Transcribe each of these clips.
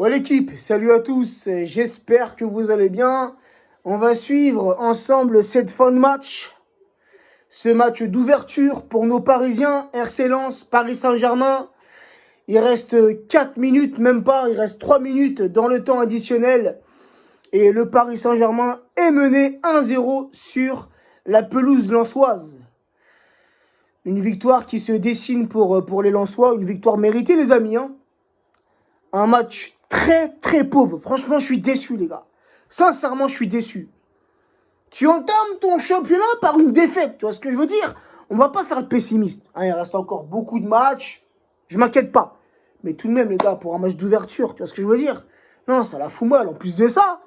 Ouais l'équipe, salut à tous, j'espère que vous allez bien. On va suivre ensemble cette fin de match. Ce match d'ouverture pour nos Parisiens, RC Lens, Paris Saint-Germain. Il reste 4 minutes, même pas, il reste 3 minutes dans le temps additionnel. Et le Paris Saint-Germain est mené 1-0 sur la pelouse lensoise. Une victoire qui se dessine pour les Lensois, une victoire méritée les amis. Un match très pauvre. Franchement, je suis déçu les gars. Sincèrement, je suis déçu. Tu entames ton championnat par une défaite, tu vois ce que je veux dire? On va pas faire le pessimiste. Il reste encore beaucoup de matchs. Je m'inquiète pas. Mais tout de même les gars, pour un match d'ouverture, tu vois ce que je veux dire? Non, ça la fout mal. En plus de ça,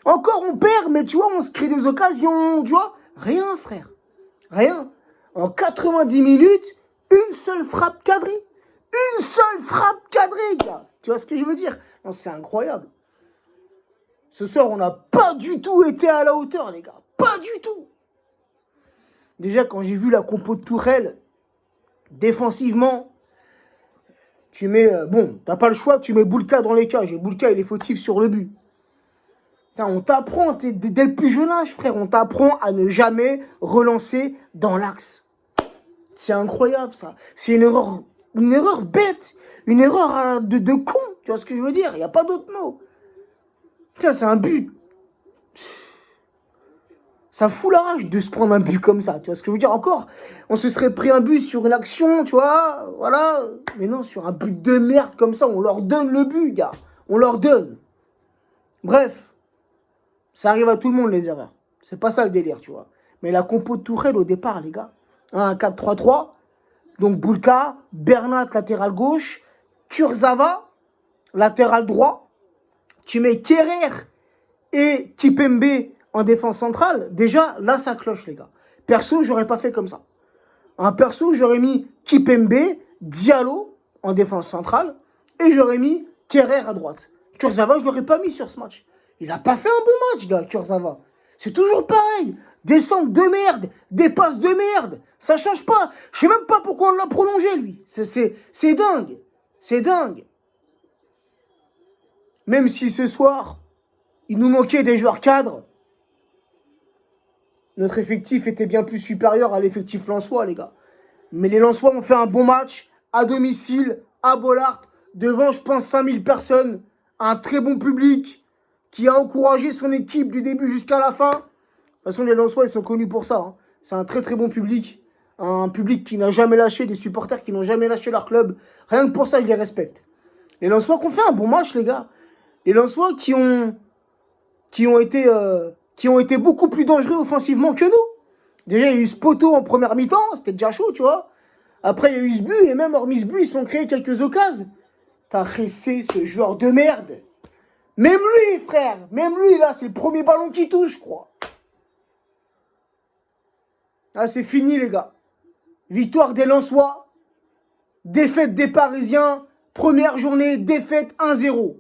encore on perd, mais tu vois, on se crée des occasions, tu vois? Rien frère. Rien. En 90 minutes, une seule frappe cadrée. Une seule frappe cadrée, gars. Tu vois ce que je veux dire? Non, c'est incroyable. Ce soir, on n'a pas du tout été à la hauteur, les gars. Pas du tout. Déjà, quand j'ai vu la compo de Tourelle, défensivement, tu mets... t'as pas le choix, tu mets Boulka dans les cages. Et Boulka, il est fautif sur le but. Putain, on t'apprend, dès le plus jeune âge, frère, on t'apprend à ne jamais relancer dans l'axe. C'est incroyable, ça. C'est une erreur bête. Une erreur de con. Tu vois ce que je veux dire? Il n'y a pas d'autre mot. Tiens, c'est un but. Ça fout la rage de se prendre un but comme ça. Tu vois ce que je veux dire? Encore, on se serait pris un but sur une action, tu vois? Voilà. Mais non, sur un but de merde comme ça, on leur donne le but, gars. On leur donne. Bref. Ça arrive à tout le monde, les erreurs. C'est pas ça le délire, tu vois. Mais la compo de Tourelle au départ, les gars. Un 4-3-3. Donc, Boulka, Bernat, latéral gauche. Kurzawa, latéral droit. Tu mets Kerrer et Kipembe en défense centrale. Déjà, là, ça cloche, les gars. Perso, j'aurais pas fait comme ça. Perso, j'aurais mis Kipembe, Diallo en défense centrale. Et j'aurais mis Kerrer à droite. Kurzawa, je l'aurais pas mis sur ce match. Il a pas fait un bon match, gars, Kurzawa. C'est toujours pareil. Des centres de merde, des passes de merde. Ça change pas. Je sais même pas pourquoi on l'a prolongé, lui. C'est dingue. C'est dingue. Même si ce soir, il nous manquait des joueurs cadres, notre effectif était bien plus supérieur à l'effectif lensois, les gars. Mais les Lensois ont fait un bon match à domicile, à Bollaert, devant, je pense, 5000 personnes. Un très bon public qui a encouragé son équipe du début jusqu'à la fin. De toute façon, les Lensois, ils sont connus pour ça. C'est un très bon public. Un public qui n'a jamais lâché, des supporters qui n'ont jamais lâché leur club. Rien que pour ça, je les respecte. Les Lensois qui ont fait un bon match, les gars. Les Lensois qui ont été beaucoup plus dangereux offensivement que nous. Déjà, il y a eu ce poteau en première mi-temps, c'était déjà chaud, tu vois. Après, il y a eu ce but, et même hormis ce but, ils se sont créés quelques occasions. T'as ressé ce joueur de merde. Même lui, frère, même lui, là, c'est le premier ballon qui touche, je crois. Ah, c'est fini, les gars. Victoire des Lensois. Défaite des Parisiens. Première journée, défaite 1-0.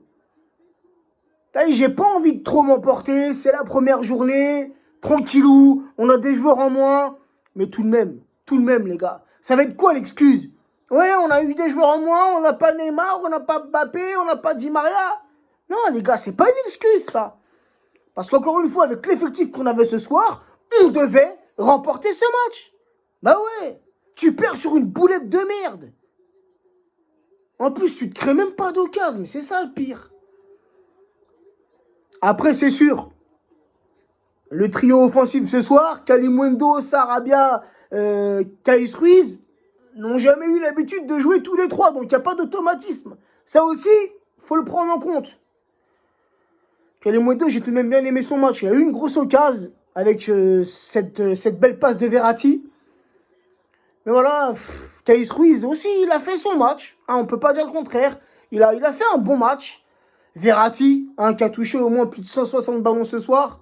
J'ai pas envie de trop m'emporter, c'est la première journée, tranquillou, on a des joueurs en moins, mais tout de même les gars, ça va être quoi l'excuse? Ouais, on a eu des joueurs en moins, on n'a pas Neymar, on n'a pas Mbappé, on n'a pas Di Maria. Non les gars, c'est pas une excuse ça. Parce qu'encore une fois, avec l'effectif qu'on avait ce soir, on devait remporter ce match. Bah ouais, tu perds sur une boulette de merde. En plus, tu te crées même pas d'occasion, mais c'est ça le pire. Après, c'est sûr, le trio offensif ce soir, Kalimundo, Sarabia, Kais Ruiz, n'ont jamais eu l'habitude de jouer tous les trois, donc il n'y a pas d'automatisme. Ça aussi, faut le prendre en compte. Kalimundo, j'ai tout de même bien aimé son match. Il a eu une grosse occasion avec cette belle passe de Verratti. Mais voilà, Kais Ruiz aussi, il a fait son match. On ne peut pas dire le contraire. Il a fait un bon match. Verratti, qui a touché au moins plus de 160 ballons ce soir.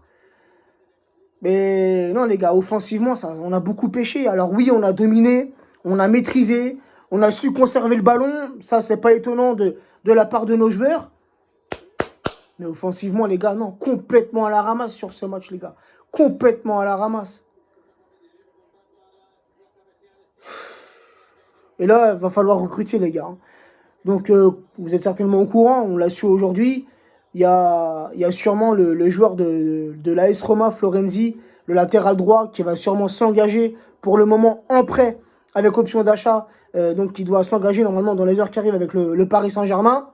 Mais non les gars, offensivement, on a beaucoup pêché. Alors oui, on a dominé, on a maîtrisé, on a su conserver le ballon. Ça, c'est pas étonnant de la part de nos joueurs. Mais offensivement, les gars, non, complètement à la ramasse sur ce match, les gars. Complètement à la ramasse. Et là, il va falloir recruter, les gars. Donc, vous êtes certainement au courant, on l'a su aujourd'hui. Il y a sûrement le joueur de l'AS Roma, Florenzi, le latéral droit, qui va sûrement s'engager pour le moment en prêt avec option d'achat. Donc, il doit s'engager normalement dans les heures qui arrivent avec le Paris Saint-Germain.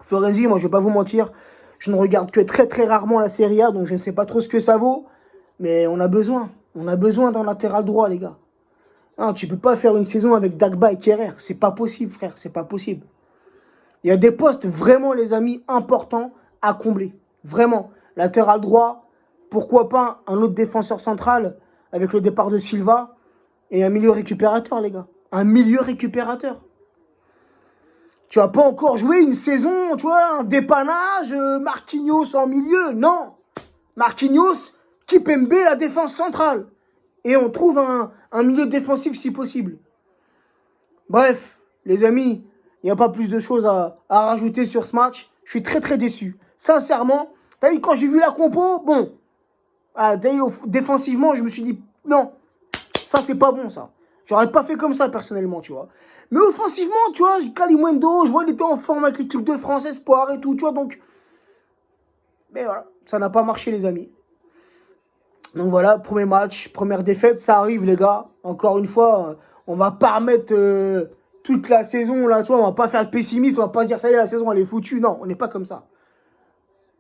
Florenzi, moi, je vais pas vous mentir, je ne regarde que très très rarement la Serie A, donc je ne sais pas trop ce que ça vaut. Mais on a besoin. On a besoin d'un latéral droit, les gars. Hein, tu peux pas faire une saison avec Dagba et Kerrer. C'est pas possible, frère. C'est pas possible. Il y a des postes vraiment, les amis, importants à combler. Vraiment. Latéral droit, pourquoi pas un autre défenseur central avec le départ de Silva et un milieu récupérateur, les gars. Un milieu récupérateur. Tu vas pas encore jouer une saison, tu vois, un dépannage, Marquinhos en milieu. Non. Marquinhos, Kipembe, la défense centrale. Et on trouve un milieu défensif si possible. Bref, les amis, il n'y a pas plus de choses à rajouter sur ce match. Je suis très très déçu. Sincèrement, t'as vu, quand j'ai vu la compo, bon, défensivement, je me suis dit, non, ça c'est pas bon ça. J'aurais pas fait comme ça personnellement, tu vois. Mais offensivement, tu vois, Kalimundo, je vois il était en forme avec l'équipe de France Espoir et tout, tu vois, donc... Mais voilà, ça n'a pas marché les amis. Donc voilà, premier match, première défaite, ça arrive les gars. Encore une fois, on va pas remettre toute la saison là, tu vois, on va pas faire le pessimiste, on va pas dire ça y est, la saison elle est foutue. Non, on n'est pas comme ça.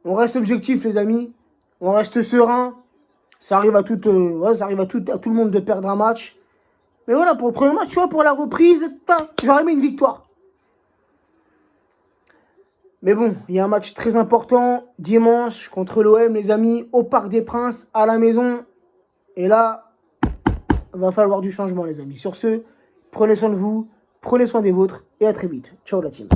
On reste objectif les amis, on reste serein. Ça arrive à tout le monde de perdre un match. Mais voilà, pour le premier match, tu vois, pour la reprise, j'aurais aimé une victoire. Mais bon, il y a un match très important, dimanche, contre l'OM, les amis, au Parc des Princes, à la maison. Et là, il va falloir du changement, les amis. Sur ce, prenez soin de vous, prenez soin des vôtres, et à très vite. Ciao la team.